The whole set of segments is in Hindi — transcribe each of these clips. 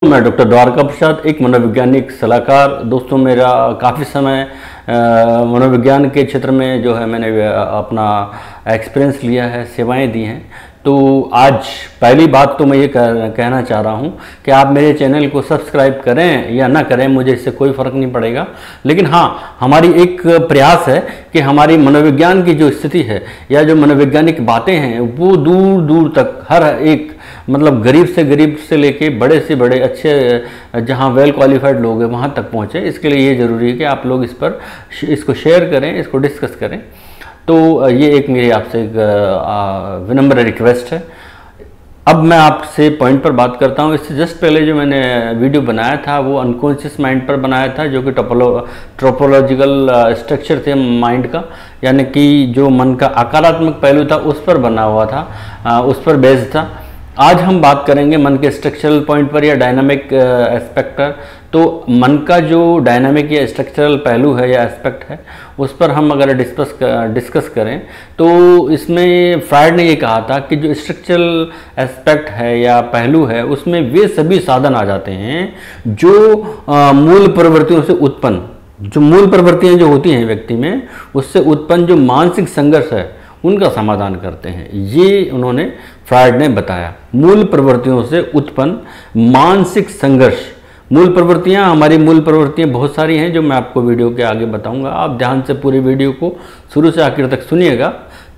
मैं डॉक्टर द्वारका प्रसाद, एक मनोवैज्ञानिक सलाहकार। दोस्तों, मेरा काफ़ी समय मनोविज्ञान के क्षेत्र में जो है मैंने अपना एक्सपीरियंस लिया है, सेवाएं दी हैं। तो आज पहली बात तो मैं ये कहना चाह रहा हूँ कि आप मेरे चैनल को सब्सक्राइब करें या ना करें, मुझे इससे कोई फ़र्क नहीं पड़ेगा। लेकिन हाँ, हमारी एक प्रयास है कि हमारी मनोविज्ञान की जो स्थिति है या जो मनोवैज्ञानिक बातें हैं वो दूर दूर तक हर एक मतलब गरीब से लेके बड़े से बड़े अच्छे जहाँ वेल क्वालिफाइड लोग हैं वहाँ तक पहुँचे। इसके लिए ये ज़रूरी है कि आप लोग इसको शेयर करें, इसको डिस्कस करें। तो ये एक मेरी आपसे एक विनम्र रिक्वेस्ट है। अब मैं आपसे पॉइंट पर बात करता हूँ। इससे जस्ट पहले जो मैंने वीडियो बनाया था वो अनकॉन्शियस माइंड पर बनाया था, जो कि ट्रोपोलॉजिकल स्ट्रक्चर थे माइंड का, यानी कि जो मन का आकारात्मक पहलू था उस पर बना हुआ था, उस पर बेस्ड था। आज हम बात करेंगे मन के स्ट्रक्चरल पॉइंट पर या डायनामिक एस्पेक्ट पर। तो मन का जो डायनामिक या स्ट्रक्चरल पहलू है या एस्पेक्ट है उस पर हम अगर डिस्कस करें तो इसमें फ्रायड ने ये कहा था कि जो स्ट्रक्चरल एस्पेक्ट है या पहलू है उसमें वे सभी साधन आ जाते हैं जो मूल प्रवृत्तियों से उत्पन्न, जो मूल प्रवृत्तियाँ जो होती हैं व्यक्ति में उससे उत्पन्न जो मानसिक संघर्ष है उनका समाधान करते हैं। ये उन्होंने फ्रायड ने बताया। मूल प्रवृत्तियों से उत्पन्न मानसिक संघर्ष। मूल प्रवृत्तियां, हमारी मूल प्रवृत्तियां बहुत सारी हैं जो मैं आपको वीडियो के आगे बताऊंगा। आप ध्यान से पूरी वीडियो को शुरू से आखिर तक सुनिएगा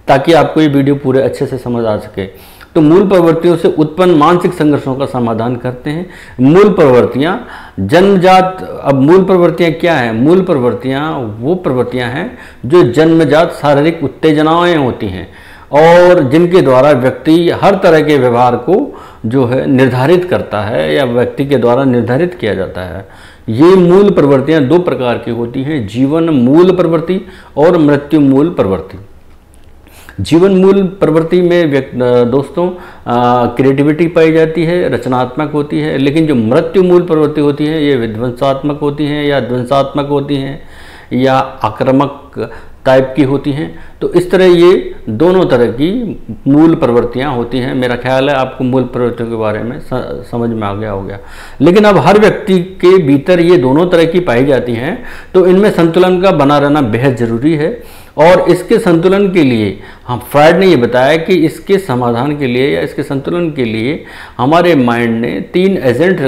ताकि आपको ये वीडियो पूरे अच्छे से समझ आ सके। तो मूल प्रवृत्तियों से उत्पन्न मानसिक संघर्षों का समाधान करते हैं। मूल प्रवृत्तियां जन्मजात। अब मूल प्रवृत्तियां क्या हैं? मूल प्रवृत्तियां वो प्रवृत्तियां हैं जो जन्मजात शारीरिक उत्तेजनाएं होती हैं और जिनके द्वारा व्यक्ति हर तरह के व्यवहार को जो है निर्धारित करता है या व्यक्ति के द्वारा निर्धारित किया जाता है। ये मूल प्रवृत्तियां दो प्रकार की होती हैं, जीवन मूल प्रवृत्ति और मृत्यु मूल प्रवृत्ति। जीवन मूल प्रवृत्ति में दोस्तों क्रिएटिविटी पाई जाती है, रचनात्मक होती है। लेकिन जो मृत्यु मूल प्रवृत्ति होती है ये विध्वंसात्मक होती हैं या ध्वंसात्मक होती हैं या आक्रामक टाइप की होती हैं। तो इस तरह ये दोनों तरह की मूल प्रवृत्तियां होती हैं। मेरा ख्याल है आपको मूल प्रवृत्तियों के बारे में समझ में आ गया होगा। लेकिन अब हर व्यक्ति के भीतर ये दोनों तरह की पाई जाती हैं, तो इनमें संतुलन का बना रहना बेहद ज़रूरी है। और इसके संतुलन के लिए फ्रायड ने ये बताया कि इसके समाधान के लिए या इसके संतुलन के लिए हमारे माइंड ने 3 एजेंट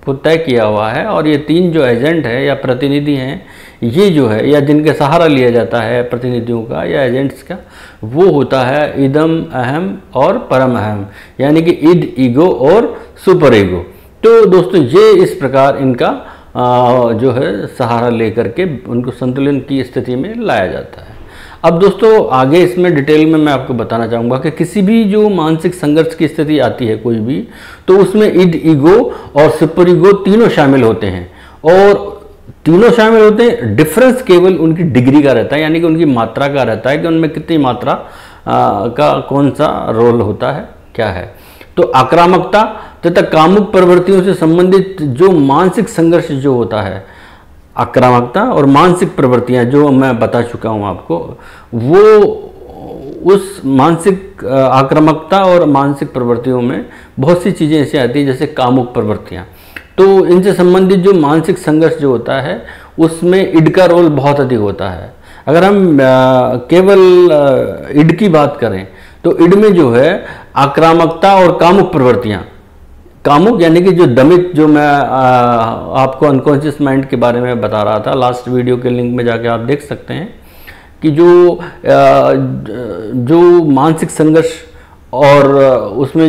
को तय किया हुआ है। और ये 3 जो एजेंट है या प्रतिनिधि हैं, ये जो है या जिनके सहारा लिया जाता है प्रतिनिधियों का या एजेंट्स का, वो होता है इदम, अहम और परम अहम, यानी कि इड, ईगो और सुपर ईगो। तो दोस्तों ये इस प्रकार इनका जो है सहारा लेकर के उनको संतुलन की स्थिति में लाया जाता है। अब दोस्तों आगे इसमें डिटेल में मैं आपको बताना चाहूँगा कि किसी भी जो मानसिक संघर्ष की स्थिति आती है कोई भी, तो उसमें इड, ईगो और सुपर ईगो तीनों शामिल होते हैं। और तीनों शामिल होते हैं, डिफरेंस केवल उनकी डिग्री का रहता है, यानी कि उनकी मात्रा का रहता है कि उनमें कितनी मात्रा का कौन सा रोल होता है, क्या है। तो आक्रामकता तथा कामुक प्रवृत्तियों से संबंधित जो मानसिक संघर्ष जो होता है, आक्रामकता और मानसिक प्रवृत्तियां जो मैं बता चुका हूं आपको, वो उस मानसिक आक्रामकता और मानसिक प्रवृत्तियों में बहुत सी चीज़ें ऐसी आती हैं जैसे कामुक प्रवृत्तियां। तो इनसे संबंधित जो मानसिक संघर्ष जो होता है उसमें इड का रोल बहुत अधिक होता है। अगर हम केवल इड की बात करें तो इड में जो है आक्रामकता और कामुक प्रवृत्तियां, कामुक यानी कि जो दमित, जो मैं आपको अनकॉन्शियस माइंड के बारे में बता रहा था, लास्ट वीडियो के लिंक में जाके आप देख सकते हैं कि जो मानसिक संघर्ष और उसमें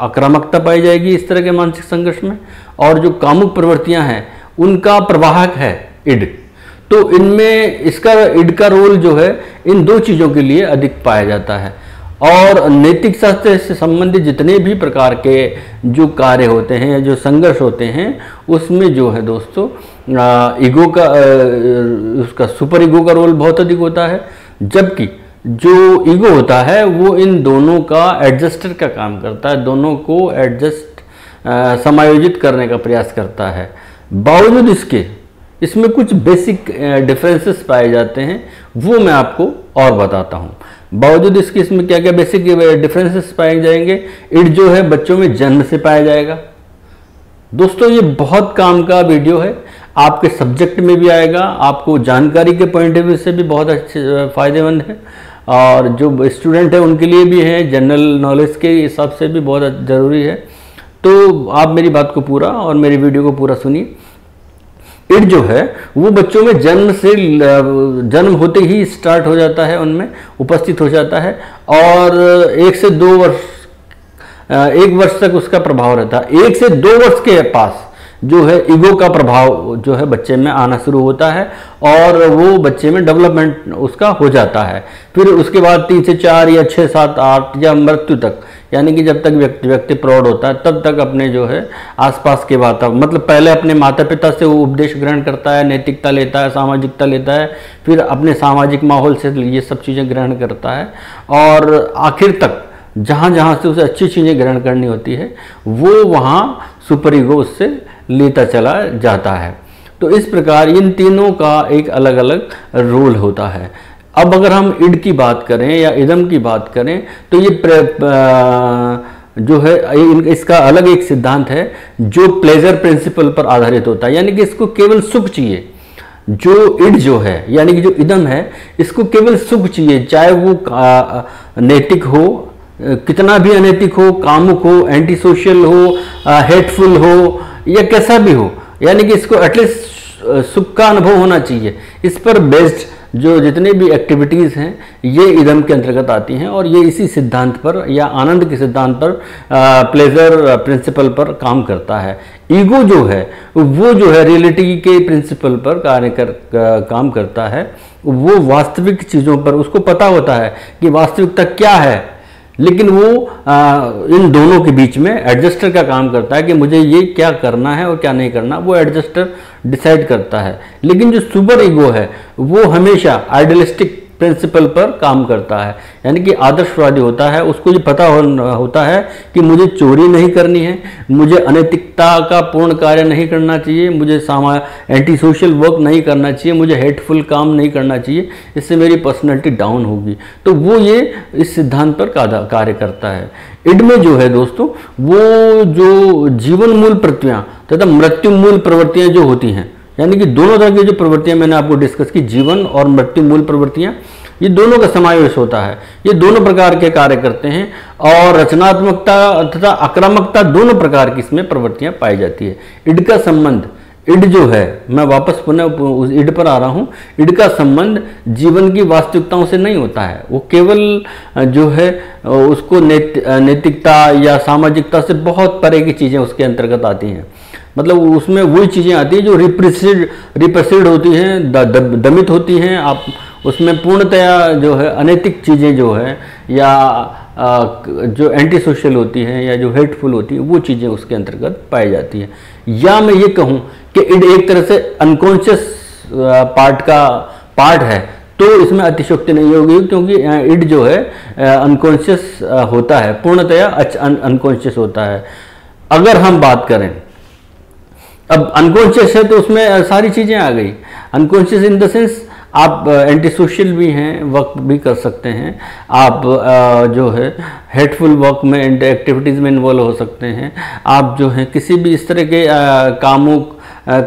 आक्रामकता पाई जाएगी इस तरह के मानसिक संघर्ष में, और जो कामुक प्रवृत्तियां हैं उनका प्रवाहक है इड। तो इनमें इसका इड का रोल जो है इन दो चीज़ों के लिए अधिक पाया जाता है। और नैतिक शास्त्र से संबंधित जितने भी प्रकार के जो कार्य होते हैं, जो संघर्ष होते हैं, उसमें जो है दोस्तों ईगो का उसका सुपर ईगो का रोल बहुत अधिक होता है। जबकि जो ईगो होता है वो इन दोनों का एडजस्टर का काम करता है, दोनों को समायोजित करने का प्रयास करता है। बावजूद इसके इसमें कुछ बेसिक डिफरेंसेस पाए जाते हैं, वो मैं आपको और बताता हूँ। बावजूद इसके इसमें क्या क्या बेसिक डिफरेंसेस पाए जाएंगे। इड जो है बच्चों में जन्म से पाया जाएगा, दोस्तों ये बहुत काम का वीडियो है, आपके सब्जेक्ट में भी आएगा, आपको जानकारी के पॉइंट ऑफ व्यू से भी बहुत अच्छे फ़ायदेमंद है, और जो स्टूडेंट है उनके लिए भी है, जनरल नॉलेज के हिसाब से भी बहुत ज़रूरी है। तो आप मेरी बात को पूरा और मेरी वीडियो को पूरा सुनिए। इड जो है वो बच्चों में जन्म होते ही स्टार्ट हो जाता है, उनमें उपस्थित हो जाता है, और 1 से 2 वर्ष 1 वर्ष तक उसका प्रभाव रहता है। 1 से 2 वर्ष के पास जो है ईगो का प्रभाव जो है बच्चे में आना शुरू होता है, और वो बच्चे में डेवलपमेंट उसका हो जाता है। फिर उसके बाद 3 से 4 या 6, 7, 8 या मृत्यु तक, यानी कि जब तक व्यक्ति प्रौढ़ होता है तब तक अपने जो है आसपास के वातावरण, मतलब पहले अपने माता पिता से वो उपदेश ग्रहण करता है, नैतिकता लेता है, सामाजिकता लेता है, फिर अपने सामाजिक माहौल से ये सब चीज़ें ग्रहण करता है, और आखिर तक जहाँ जहाँ से उसे अच्छी चीज़ें ग्रहण करनी होती है वो वहाँ सुपर ईगो उससे लेता चला जाता है। तो इस प्रकार इन तीनों का एक अलग अलग रोल होता है। अब अगर हम इड की बात करें या इदम की बात करें तो ये जो है इसका अलग एक सिद्धांत है जो प्लेजर प्रिंसिपल पर आधारित होता है, यानी कि इसको केवल सुख चाहिए। जो इड जो है यानी कि जो इदम है इसको केवल सुख चाहिए, चाहे वो नैतिक हो, कितना भी अनैतिक हो, कामुक हो, एंटी सोशल हो, हेटफुल हो या कैसा भी हो, यानी कि इसको एटलीस्ट सुख का अनुभव होना चाहिए। इस पर बेस्ड जो जितने भी एक्टिविटीज़ हैं ये इदम के अंतर्गत आती हैं, और ये इसी सिद्धांत पर या आनंद के सिद्धांत पर, प्लेजर प्रिंसिपल पर काम करता है। ईगो जो है वो जो है रियलिटी के प्रिंसिपल पर काम करता है। वो वास्तविक चीज़ों पर उसको पता होता है कि वास्तविकता क्या है, लेकिन वो इन दोनों के बीच में एडजस्टर का काम करता है कि मुझे ये क्या करना है और क्या नहीं करना, वो एडजस्टर डिसाइड करता है। लेकिन जो सुपर ईगो है वो हमेशा आइडियलिस्टिक प्रिंसिपल पर काम करता है, यानी कि आदर्शवादी होता है। उसको ये पता होता है कि मुझे चोरी नहीं करनी है, मुझे अनैतिकता का पूर्ण कार्य नहीं करना चाहिए, मुझे एंटी सोशल वर्क नहीं करना चाहिए, मुझे हेटफुल काम नहीं करना चाहिए, इससे मेरी पर्सनैलिटी डाउन होगी। तो वो ये इस सिद्धांत पर कार्य करता है। इड में जो है दोस्तों वो जो जीवन मूल प्रवृत्तियाँ तथा मृत्यु मूल प्रवृत्तियाँ जो होती हैं, यानी कि दोनों तरह की जो प्रवृत्तियां मैंने आपको डिस्कस की, जीवन और मृत्यु मूल प्रवृत्तियां, ये दोनों का समावेश होता है। ये दोनों प्रकार के कार्य करते हैं, और रचनात्मकता तथा आक्रामकता दोनों प्रकार की इसमें प्रवृत्तियां पाई जाती है। इड का संबंध, इड जो है, मैं वापस पुनः उस इड पर आ रहा हूँ, इड का संबंध जीवन की वास्तविकताओं से नहीं होता है। वो केवल जो है उसको नैतिकता या सामाजिकता से बहुत परे की चीज़ें उसके अंतर्गत आती हैं। मतलब उसमें वही चीज़ें आती हैं जो रिप्रेसिड होती हैं, दमित होती हैं। आप उसमें पूर्णतया जो है अनैतिक चीज़ें जो है या जो एंटी सोशल होती हैं या जो हेटफुल होती हैं वो चीज़ें उसके अंतर्गत पाई जाती हैं। या मैं ये कहूँ कि इड एक तरह से अनकॉन्शियस पार्ट है, तो इसमें अतिशयोक्ति नहीं होगी, क्योंकि इड जो है अनकॉन्शियस होता है, पूर्णतया अनकॉन्शियस होता है। अगर हम बात करें, अब अनकॉन्शियस है तो उसमें सारी चीज़ें आ गई। अनकॉन्शियस इन द सेंस आप एंटी सोशल भी हैं, वर्क भी कर सकते हैं, आप जो है हेटफुल वर्क में एक्टिविटीज़ में इन्वॉल्व हो सकते हैं, आप जो है किसी भी इस तरह के कामुक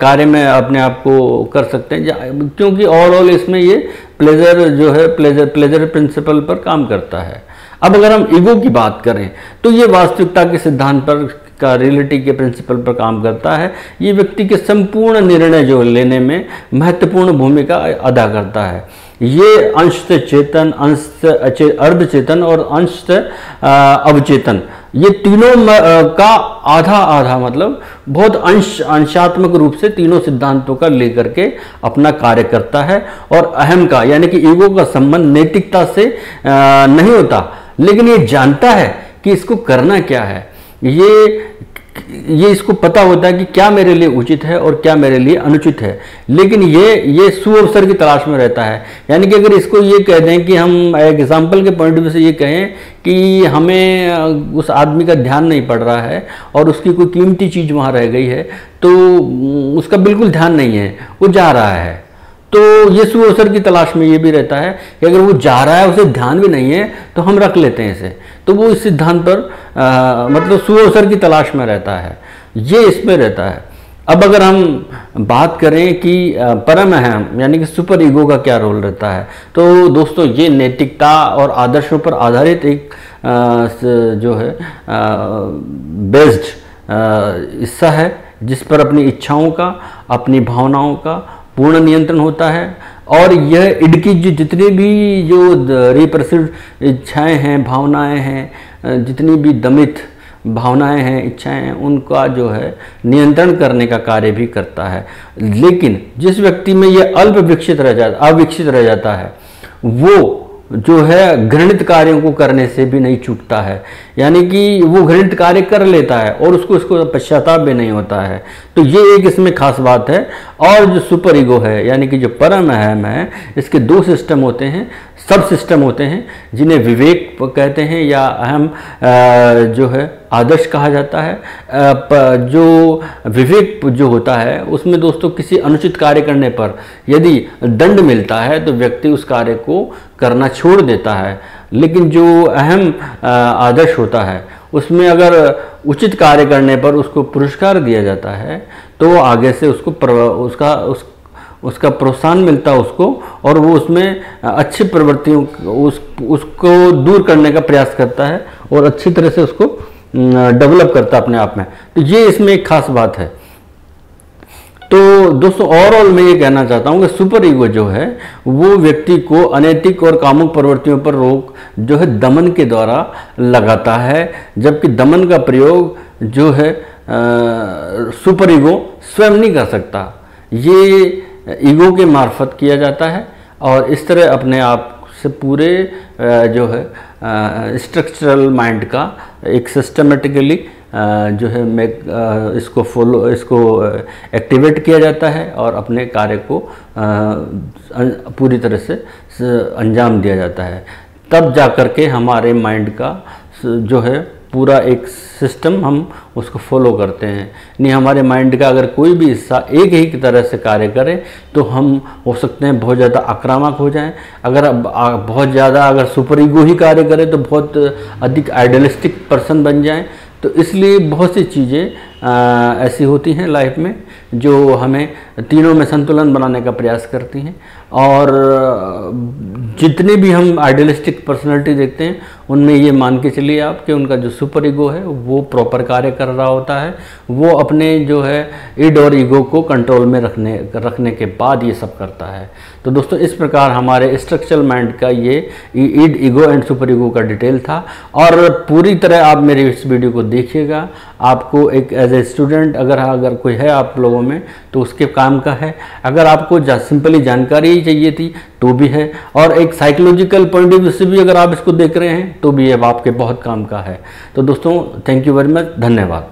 कार्य में अपने आप को कर सकते हैं, क्योंकि ओवरऑल इसमें ये प्लेजर जो है प्लेजर प्रिंसिपल पर काम करता है। अब अगर हम ईगो की बात करें तो ये वास्तविकता के सिद्धांत पर का रियलिटी के प्रिंसिपल पर काम करता है। ये व्यक्ति के संपूर्ण निर्णय जो लेने में महत्वपूर्ण भूमिका अदा करता है। ये अंशतः चेतन, अंशतः अर्धचेतन और अंशतः अवचेतन, ये तीनों का आधा मतलब बहुत अंशात्मक रूप से तीनों सिद्धांतों का लेकर के अपना कार्य करता है। और अहम का यानी कि ईगो का संबंध नैतिकता से नहीं होता, लेकिन ये जानता है कि इसको करना क्या है। ये इसको पता होता है कि क्या मेरे लिए उचित है और क्या मेरे लिए अनुचित है, लेकिन ये सुअवसर की तलाश में रहता है। यानी कि अगर इसको ये कह दें कि हम एग्जाम्पल के पॉइंट ऑफ व्यू से ये कहें कि हमें उस आदमी का ध्यान नहीं पड़ रहा है और उसकी कोई कीमती चीज़ वहाँ रह गई है, तो उसका बिल्कुल ध्यान नहीं है, वो जा रहा है, तो ये सुअवसर की तलाश में ये भी रहता है कि अगर वो जा रहा है, उसे ध्यान भी नहीं है, तो हम रख लेते हैं इसे। तो वो इस सिद्धांत पर मतलब सुअवसर की तलाश में रहता है। ये इसमें रहता है। अब अगर हम बात करें कि परम अहम यानी कि सुपर ईगो का क्या रोल रहता है, तो दोस्तों ये नैतिकता और आदर्शों पर आधारित एक जो है बेस्ड हिस्सा है, जिस पर अपनी इच्छाओं का, अपनी भावनाओं का पूर्ण नियंत्रण होता है। और यह ईड की जितनी भी जो रिप्रेसिव इच्छाएं हैं, भावनाएं हैं, जितनी भी दमित भावनाएं हैं, इच्छाएं हैं, उनका जो है नियंत्रण करने का कार्य भी करता है। लेकिन जिस व्यक्ति में यह अविकसित रह जाता है, वो जो है घृणित कार्यों को करने से भी नहीं चूकता है, यानी कि वो घृणित कार्य कर लेता है और उसको पश्चाताप भी नहीं होता है। तो ये एक इसमें खास बात है। और जो सुपर ईगो है यानी कि जो परम अहम है, इसके दो सिस्टम होते हैं, सब सिस्टम होते हैं, जिन्हें विवेक कहते हैं या अहम जो है आदर्श कहा जाता है। जो विवेक जो होता है उसमें दोस्तों किसी अनुचित कार्य करने पर यदि दंड मिलता है तो व्यक्ति उस कार्य को करना छोड़ देता है। लेकिन जो अहम आदर्श होता है उसमें अगर उचित कार्य करने पर उसको पुरस्कार दिया जाता है तो आगे से उसका प्रोत्साहन मिलता है उसको, और वो उसमें अच्छी प्रवृत्तियों उसको दूर करने का प्रयास करता है और अच्छी तरह से उसको डेवलप करता है अपने आप में। तो ये इसमें एक खास बात है। तो दोस्तों ओवरऑल मैं ये कहना चाहता हूँ कि सुपर ईगो जो है वो व्यक्ति को अनैतिक और कामुक प्रवृत्तियों पर रोक जो है दमन के द्वारा लगाता है, जबकि दमन का प्रयोग जो है सुपर ईगो स्वयं नहीं कर सकता, ये ईगो के मार्फत किया जाता है। और इस तरह अपने आप से पूरे जो है स्ट्रक्चरल माइंड का एक सिस्टमेटिकली जो है इसको एक्टिवेट किया जाता है और अपने कार्य को पूरी तरह से अंजाम दिया जाता है। तब जाकर के हमारे माइंड का जो है पूरा एक सिस्टम हम उसको फॉलो करते हैं। नहीं हमारे माइंड का अगर कोई भी हिस्सा एक ही की तरह से कार्य करे तो हम हो सकते हैं बहुत ज़्यादा आक्रामक हो जाएं। अगर बहुत ज़्यादा अगर सुपर ईगो ही कार्य करे तो बहुत अधिक आइडियलिस्टिक पर्सन बन जाएं। तो इसलिए बहुत सी चीज़ें ऐसी होती हैं लाइफ में जो हमें तीनों में संतुलन बनाने का प्रयास करती हैं। और जितने भी हम आइडियलिस्टिक पर्सनालिटी देखते हैं उनमें ये मान के चलिए आप कि उनका जो सुपर ईगो है वो प्रॉपर कार्य कर रहा होता है, वो अपने जो है ईड और ईगो को कंट्रोल में रखने के बाद ये सब करता है। तो दोस्तों इस प्रकार हमारे स्ट्रक्चरल माइंड का ये ईड, ईगो एंड सुपर ईगो का डिटेल था। और पूरी तरह आप मेरे इस वीडियो को देखिएगा, आपको एक एज ए स्टूडेंट अगर कोई है आप लोगों में तो उसके काम का है। अगर आपको सिंपली जानकारी ही चाहिए थी तो भी है, और एक साइकोलॉजिकल पॉइंट ऑफ व्यू से भी अगर आप इसको देख रहे हैं तो भी अब आपके बहुत काम का है। तो दोस्तों थैंक यू वेरी मच, धन्यवाद।